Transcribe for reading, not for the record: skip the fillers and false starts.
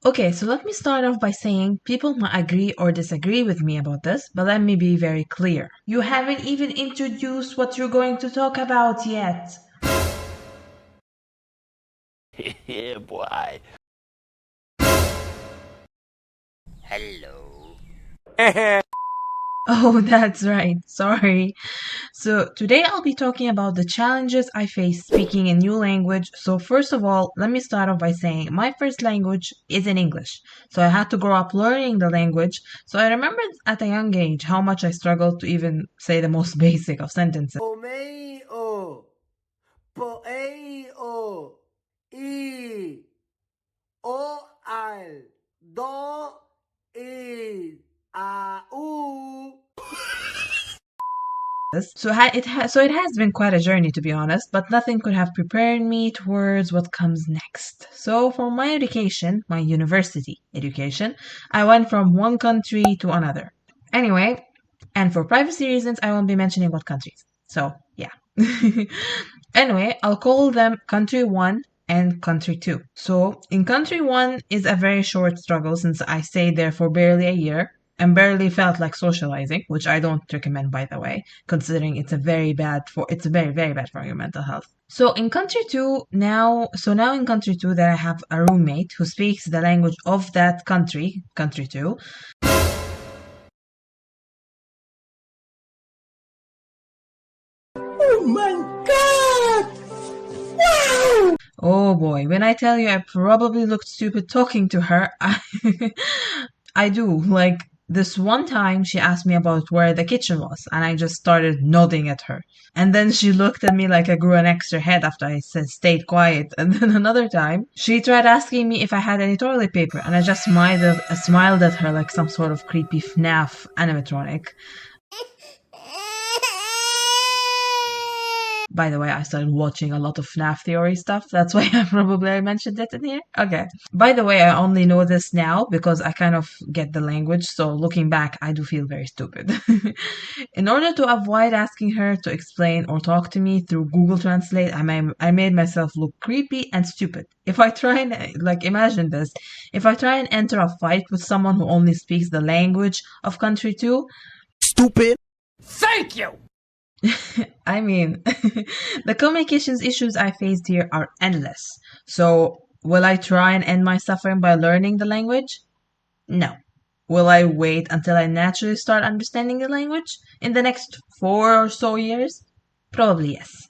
Okay, so let me start off by saying people might agree or disagree with me about this, but let me be very clear. You haven't even introduced what you're going to talk about yet. Yeah, boy. Hello. Oh, that's right. Sorry. So, today I'll be talking about the challenges I face speaking a new language. So, first of all, let me start off by saying my first language is in English. So, I had to grow up learning the language. So, I remember at a young age how much I struggled to even say the most basic of sentences. Pomeo, poeo, I, o al, do, I, a, u. So it has been quite a journey, to be honest, but nothing could have prepared me towards what comes next. So for my education, my university education, I went from one country to another. Anyway, and for privacy reasons, I won't be mentioning what countries. So yeah. Anyway, I'll call them country one and country two. So in country one is a very short struggle since I stayed there for barely a year and barely felt like socializing, which I don't recommend, by the way, considering it's very, very bad for your mental health. So in country two now in country two that I have a roommate who speaks the language of that country, country two. Oh my god! Oh boy, when I tell you I probably looked stupid talking to her, I do. Like this one time she asked me about where the kitchen was, and I just started nodding at her. And then she looked at me like I grew an extra head after I said stayed quiet. And then another time, she tried asking me if I had any toilet paper, and I just smiled at her like some sort of creepy FNAF animatronic. By the way, I started watching a lot of FNAF theory stuff. That's why I mentioned it in here. Okay. By the way, I only know this now because I kind of get the language. So looking back, I do feel very stupid. In order to avoid asking her to explain or talk to me through Google Translate, I made myself look creepy and stupid. If I try and, like, imagine this. If I try and enter a fight with someone who only speaks the language of country two, Stupid. Thank you! I mean, the communications issues I faced here are endless. So, will I try and end my suffering by learning the language? No. Will I wait until I naturally start understanding the language in the next 4 or so years? Probably yes.